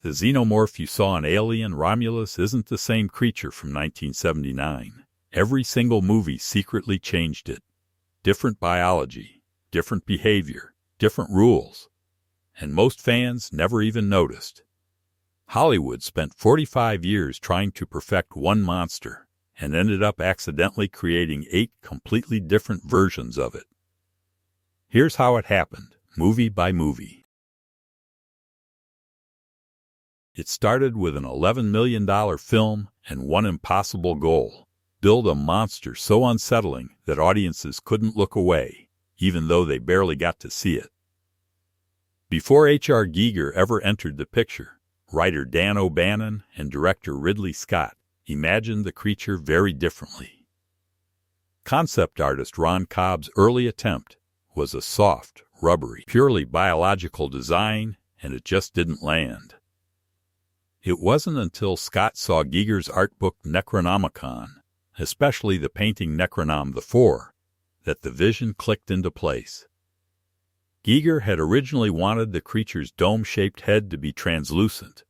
The xenomorph you saw in Alien Romulus isn't the same creature from 1979. Every single movie secretly changed it. Different biology, different behavior, different rules. And most fans never even noticed. Hollywood spent 45 years trying to perfect one monster and ended up accidentally creating 8 completely different versions of it. Here's how it happened, movie by movie. It started with an $11 million film and one impossible goal: build a monster so unsettling that audiences couldn't look away, even though they barely got to see it. Before H.R. Giger ever entered the picture, writer Dan O'Bannon and director Ridley Scott imagined the creature very differently. Concept artist Ron Cobb's early attempt was a soft, rubbery, purely biological design, and it just didn't land. It wasn't until Scott saw Giger's art book Necronomicon, especially the painting Necronom the Four, that the vision clicked into place. Giger had originally wanted the creature's dome-shaped head to be translucent,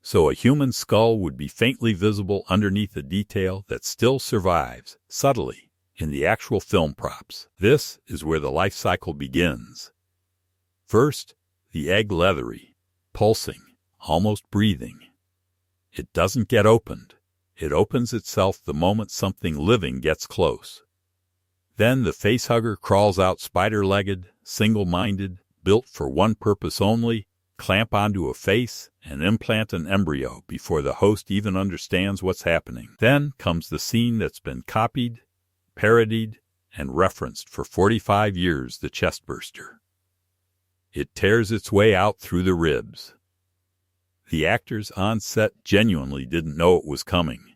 so a human skull would be faintly visible underneath a detail that still survives, subtly, in the actual film props. This is where the life cycle begins. First, the egg leathery, pulsing, almost breathing. It doesn't get opened. It opens itself the moment something living gets close. Then the facehugger crawls out spider-legged, single-minded, built for one purpose only: clamp onto a face and implant an embryo before the host even understands what's happening. Then comes the scene that's been copied, parodied, and referenced for 45 years, the chestburster. It tears its way out through the ribs. The actors on set genuinely didn't know it was coming.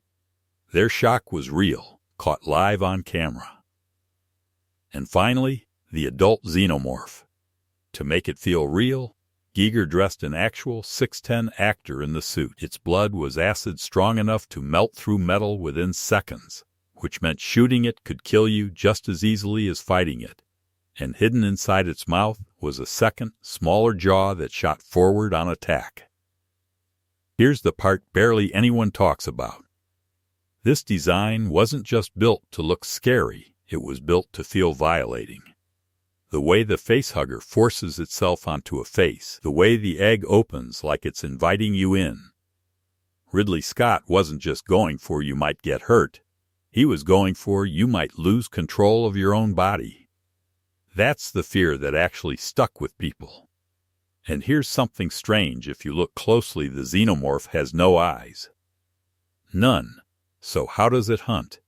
Their shock was real, caught live on camera. And finally, the adult xenomorph. To make it feel real, Giger dressed an actual 6'10" actor in the suit. Its blood was acid strong enough to melt through metal within seconds, which meant shooting it could kill you just as easily as fighting it. And hidden inside its mouth was a second, smaller jaw that shot forward on attack. Here's the part barely anyone talks about. This design wasn't just built to look scary, it was built to feel violating. The way the facehugger forces itself onto a face, the way the egg opens like it's inviting you in. Ridley Scott wasn't just going for you might get hurt, he was going for you might lose control of your own body. That's the fear that actually stuck with people. And here's something strange: if you look closely, the xenomorph has no eyes. None. So how does it hunt?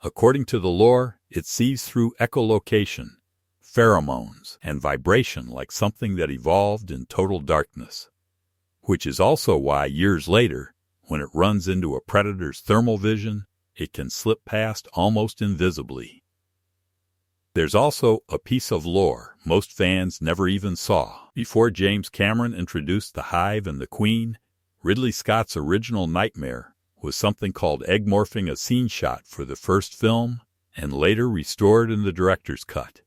According to the lore, it sees through echolocation, pheromones, and vibration like something that evolved in total darkness. Which is also why years later, when it runs into a predator's thermal vision, it can slip past almost invisibly. There's also a piece of lore most fans never even saw. Before James Cameron introduced the Hive and the Queen, Ridley Scott's original nightmare was something called egg morphing a scene shot for the first film, and later restored in the director's cut.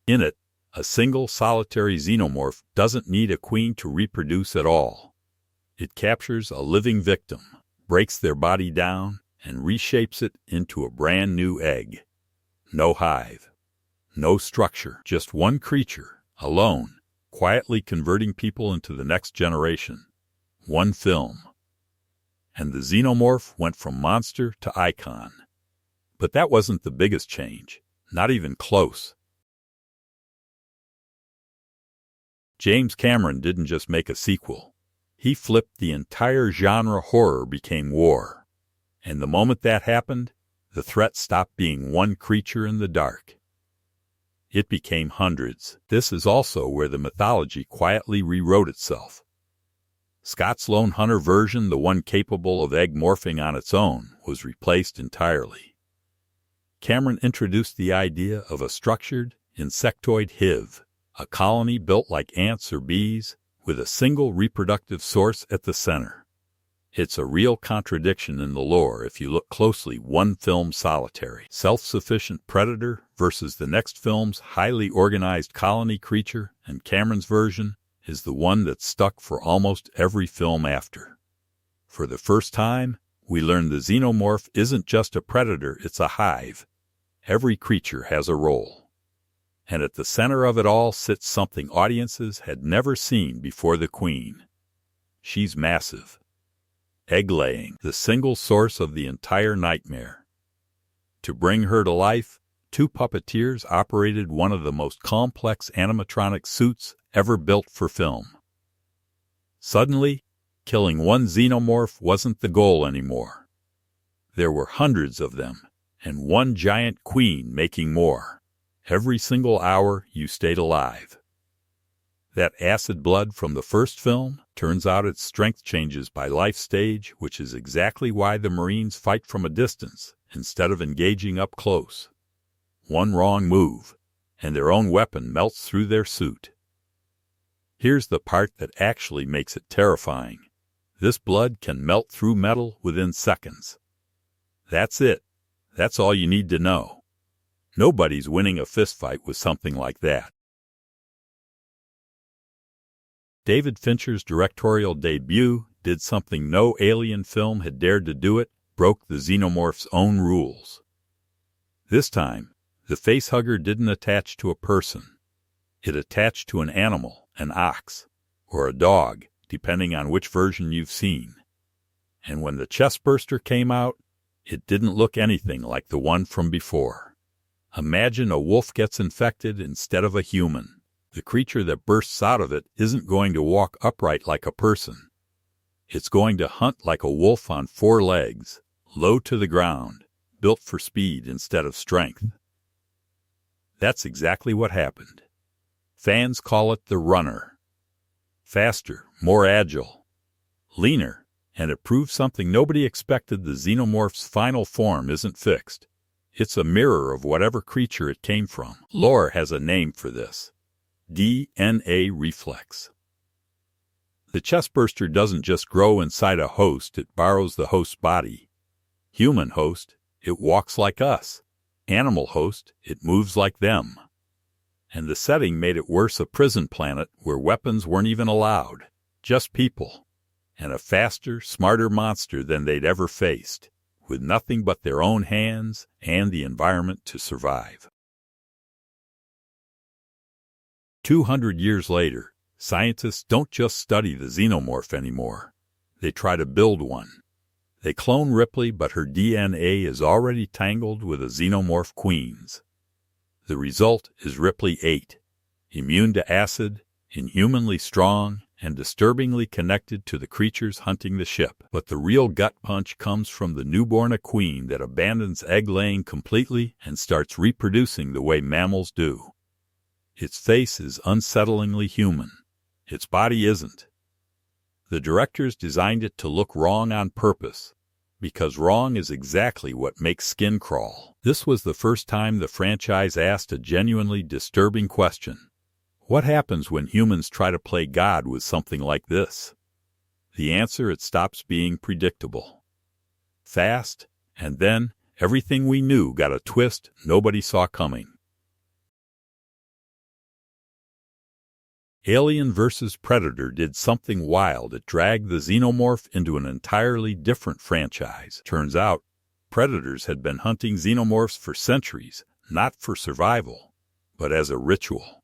In it, a single solitary xenomorph doesn't need a queen to reproduce at all. It captures a living victim, breaks their body down, and reshapes it into a brand new egg. No hive, no structure, just one creature, alone, quietly converting people into the next generation. One film. And the xenomorph went from monster to icon. But that wasn't the biggest change, not even close. James Cameron didn't just make a sequel. He flipped the entire genre. Horror became war. And the moment that happened, the threat stopped being one creature in the dark. It became hundreds. This is also where the mythology quietly rewrote itself. Scott's lone hunter version, the one capable of egg morphing on its own, was replaced entirely. Cameron introduced the idea of a structured, insectoid hive, a colony built like ants or bees, with a single reproductive source at the center. It's a real contradiction in the lore if you look closely. One film solitary, self-sufficient predator versus the next film's highly organized colony creature, and Cameron's version, is the one that stuck for almost every film after. For the first time, we learn the Xenomorph isn't just a predator, it's a hive. Every creature has a role. And at the center of it all sits something audiences had never seen before: the Queen. She's massive. Egg-laying, the single source of the entire nightmare. To bring her to life, 2 puppeteers operated one of the most complex animatronic suits ever built for film. Suddenly, killing one Xenomorph wasn't the goal anymore. There were hundreds of them, and one giant queen making more. Every single hour you stayed alive. That acid blood from the first film, turns out its strength changes by life stage, which is exactly why the Marines fight from a distance instead of engaging up close. One wrong move, and their own weapon melts through their suit. Here's the part that actually makes it terrifying. This blood can melt through metal within seconds. That's it. That's all you need to know. Nobody's winning a fistfight with something like that. David Fincher's directorial debut did something no alien film had dared to do: it broke the Xenomorph's own rules. This time, the facehugger didn't attach to a person. It attached to an animal, an ox, or a dog, depending on which version you've seen. And when the chestburster came out, it didn't look anything like the one from before. Imagine a wolf gets infected instead of a human. The creature that bursts out of it isn't going to walk upright like a person. It's going to hunt like a wolf on 4 legs, low to the ground, built for speed instead of strength. That's exactly what happened. Fans call it the runner. Faster, more agile, leaner, and it proves something nobody expected: the Xenomorph's final form isn't fixed. It's a mirror of whatever creature it came from. Lore has a name for this: DNA reflex. The chestburster doesn't just grow inside a host, it borrows the host's body. Human host, it walks like us. Animal host, it moves like them. And the setting made it worse: a prison planet where weapons weren't even allowed. Just people. And a faster, smarter monster than they'd ever faced, with nothing but their own hands and the environment to survive. 200 years later, scientists don't just study the Xenomorph anymore. They try to build one. They clone Ripley, but her DNA is already tangled with a Xenomorph queen's. The result is Ripley 8, immune to acid, inhumanly strong, and disturbingly connected to the creatures hunting the ship. But the real gut punch comes from the newborn queen that abandons egg-laying completely and starts reproducing the way mammals do. Its face is unsettlingly human. Its body isn't. The directors designed it to look wrong on purpose, because wrong is exactly what makes skin crawl. This was the first time the franchise asked a genuinely disturbing question. What happens when humans try to play God with something like this? The answer: it stops being predictable. Fast, and then everything we knew got a twist nobody saw coming. Alien vs. Predator did something wild. It dragged the Xenomorph into an entirely different franchise. Turns out, predators had been hunting Xenomorphs for centuries, not for survival, but as a ritual.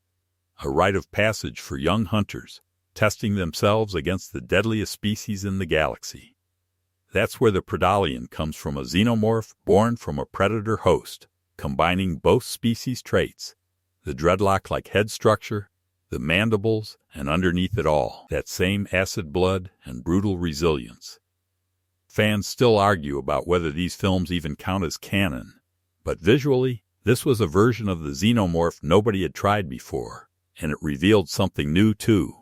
A rite of passage for young hunters, testing themselves against the deadliest species in the galaxy. That's where the Predalien comes from: a Xenomorph born from a predator host, combining both species' traits: the dreadlock-like head structure, the mandibles, and underneath it all, that same acid blood and brutal resilience. Fans still argue about whether these films even count as canon, but visually, this was a version of the Xenomorph nobody had tried before, and it revealed something new too.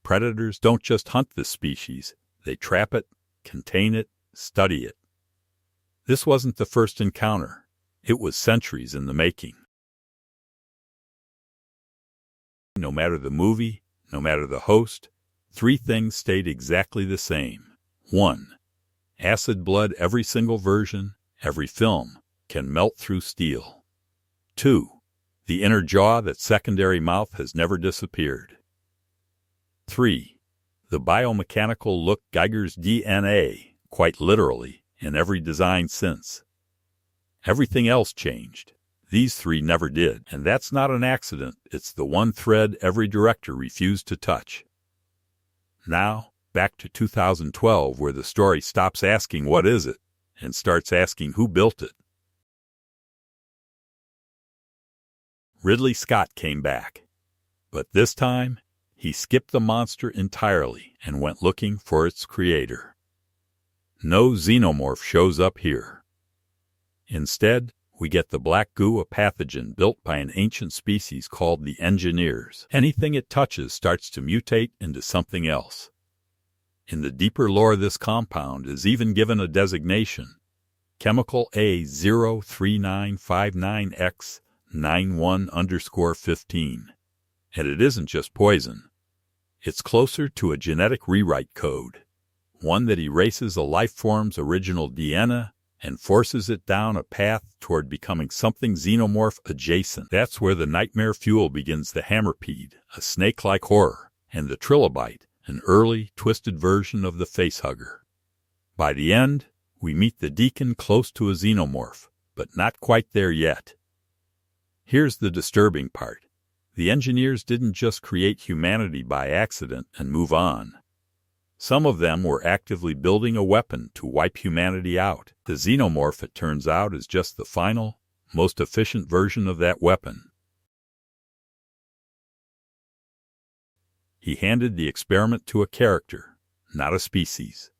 Predators don't just hunt this species, they trap it, contain it, study it. This wasn't the first encounter. It was centuries in the making. No matter the movie, no matter the host, 3 things stayed exactly the same. 1. Acid blood. Every single version, every film, can melt through steel. 2. The inner jaw, that secondary mouth, has never disappeared. 3. The biomechanical look Geiger's DNA, quite literally, in every design since. Everything else changed. These 3 never did, and that's not an accident. It's the one thread every director refused to touch. Now, back to 2012, where the story stops asking what is it, and starts asking who built it. Ridley Scott came back, but this time, he skipped the monster entirely and went looking for its creator. No Xenomorph shows up here. Instead, we get the black goo, a pathogen built by an ancient species called the Engineers. Anything it touches starts to mutate into something else. In the deeper lore, this compound is even given a designation, chemical A03959X91_15. And it isn't just poison. It's closer to a genetic rewrite code, one that erases a life form's original DNA and forces it down a path toward becoming something Xenomorph adjacent. That's where the nightmare fuel begins: the hammerpede, a snake-like horror, and the trilobite, an early, twisted version of the facehugger. By the end, we meet the Deacon close to a Xenomorph, but not quite there yet. Here's the disturbing part. The Engineers didn't just create humanity by accident and move on. Some of them were actively building a weapon to wipe humanity out. The Xenomorph, it turns out, is just the final, most efficient version of that weapon. He handed the experiment to a character, not a species.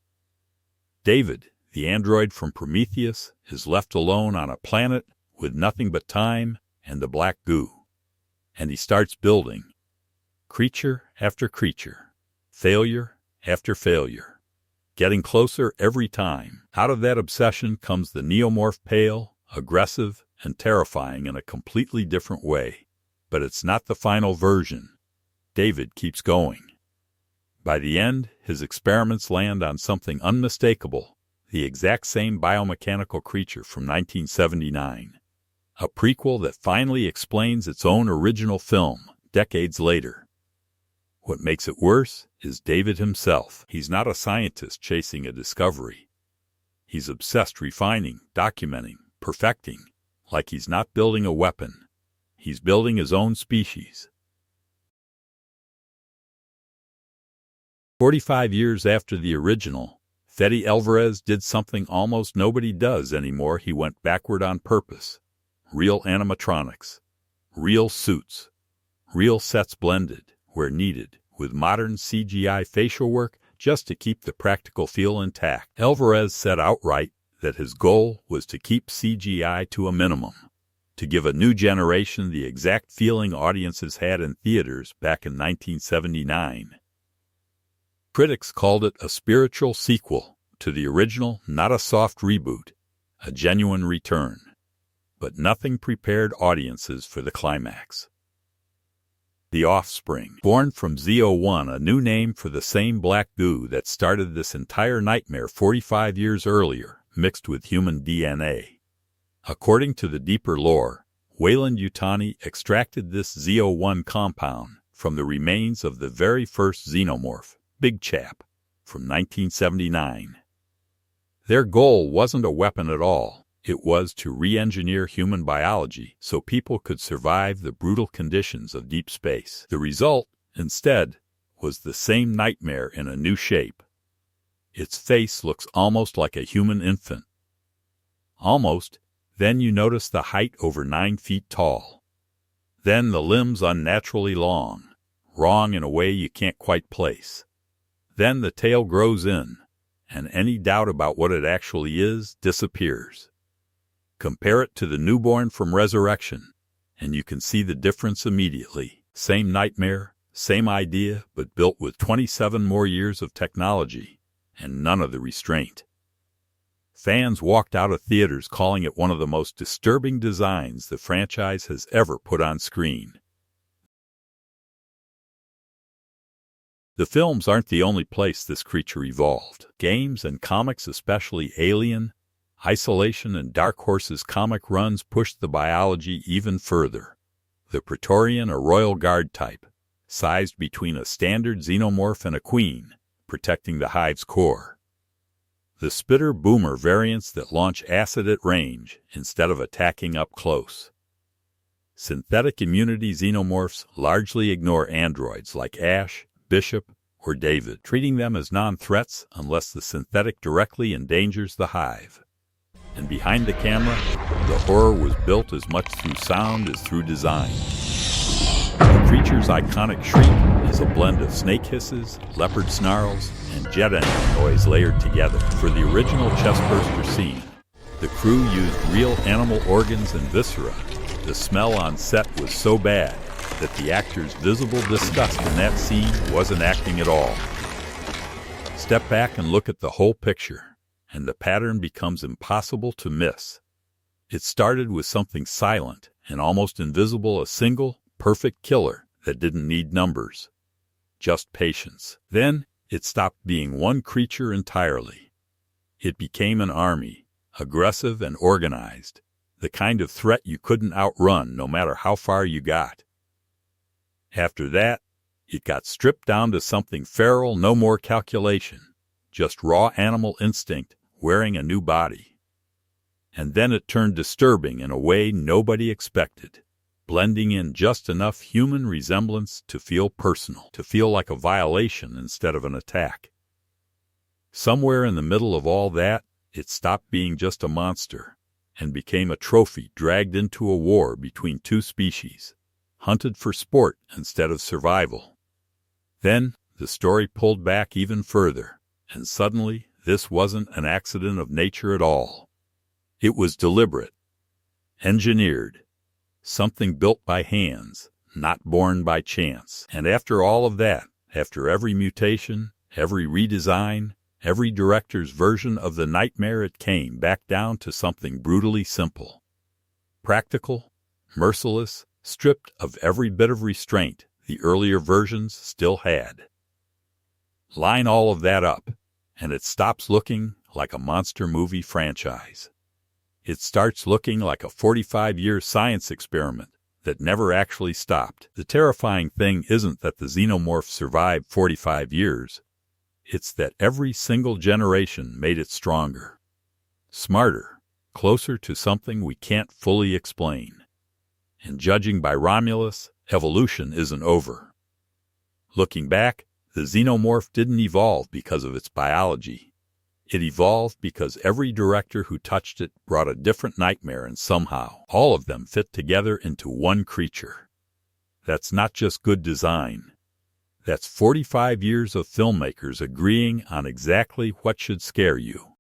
David, the android from Prometheus, is left alone on a planet with nothing but time and the black goo. And he starts building. Creature after creature. Failure after failure. Getting closer every time. Out of that obsession comes the Neomorph, pale, aggressive, and terrifying in a completely different way. But it's not the final version. David keeps going. By the end, his experiments land on something unmistakable, the exact same biomechanical creature from 1979. A prequel that finally explains its own original film, decades later. What makes it worse is David himself. He's not a scientist chasing a discovery. He's obsessed refining, documenting, perfecting, like he's not building a weapon. He's building his own species. 45 years after the original, Fede Alvarez did something almost nobody does anymore. He went backward on purpose. Real animatronics, real suits, real sets blended, where needed, with modern CGI facial work just to keep the practical feel intact. Alvarez said outright that his goal was to keep CGI to a minimum, to give a new generation the exact feeling audiences had in theaters back in 1979. Critics called it a spiritual sequel to the original, not a soft reboot, a genuine return. But nothing prepared audiences for the climax. The Offspring, born from Z01, a new name for the same black goo that started this entire nightmare 45 years earlier, mixed with human DNA. According to the deeper lore, Weyland-Yutani extracted this Z01 compound from the remains of the very first Xenomorph, Big Chap, from 1979. Their goal wasn't a weapon at all. It was to re-engineer human biology so people could survive the brutal conditions of deep space. The result, instead, was the same nightmare in a new shape. Its face looks almost like a human infant. Almost. Then you notice the height over 9 feet tall. Then the limbs unnaturally long, wrong in a way you can't quite place. Then the tail grows in, and any doubt about what it actually is disappears. Compare it to the newborn from Resurrection, and you can see the difference immediately. Same nightmare, same idea, but built with 27 more years of technology, and none of the restraint. Fans walked out of theaters calling it one of the most disturbing designs the franchise has ever put on screen. The films aren't the only place this creature evolved. Games and comics, especially Alien, Isolation, and Dark Horse's comic runs pushed the biology even further. The Praetorian, a royal guard type, sized between a standard xenomorph and a queen, protecting the hive's core. The spitter-boomer variants that launch acid at range instead of attacking up close. Synthetic immunity xenomorphs largely ignore androids like Ash, Bishop, or David, treating them as non-threats unless the synthetic directly endangers the hive. And behind the camera, the horror was built as much through sound as through design. The creature's iconic shriek is a blend of snake hisses, leopard snarls, and jet engine noise layered together. For the original chestburster scene, the crew used real animal organs and viscera. The smell on set was so bad that the actors' visible disgust in that scene wasn't acting at all. Step back and look at the whole picture, and the pattern becomes impossible to miss. It started with something silent and almost invisible, a single, perfect killer that didn't need numbers, just patience. Then it stopped being one creature entirely. It became an army, aggressive and organized, the kind of threat you couldn't outrun no matter how far you got. After that, it got stripped down to something feral, no more calculation, just raw animal instinct wearing a new body. And then it turned disturbing in a way nobody expected, blending in just enough human resemblance to feel personal, to feel like a violation instead of an attack. Somewhere in the middle of all that, it stopped being just a monster and became a trophy dragged into a war between two species, hunted for sport instead of survival. Then the story pulled back even further, and suddenly this wasn't an accident of nature at all. It was deliberate, engineered, something built by hands, not born by chance. And after all of that, after every mutation, every redesign, every director's version of the nightmare, it came back down to something brutally simple. Practical, merciless, stripped of every bit of restraint the earlier versions still had. Line all of that up, and it stops looking like a monster movie franchise. It starts looking like a 45-year science experiment that never actually stopped. The terrifying thing isn't that the xenomorph survived 45 years. It's that every single generation made it stronger, smarter, closer to something we can't fully explain. And judging by Romulus, evolution isn't over. Looking back, the xenomorph didn't evolve because of its biology. It evolved because every director who touched it brought a different nightmare, and somehow all of them fit together into one creature. That's not just good design. That's 45 years of filmmakers agreeing on exactly what should scare you.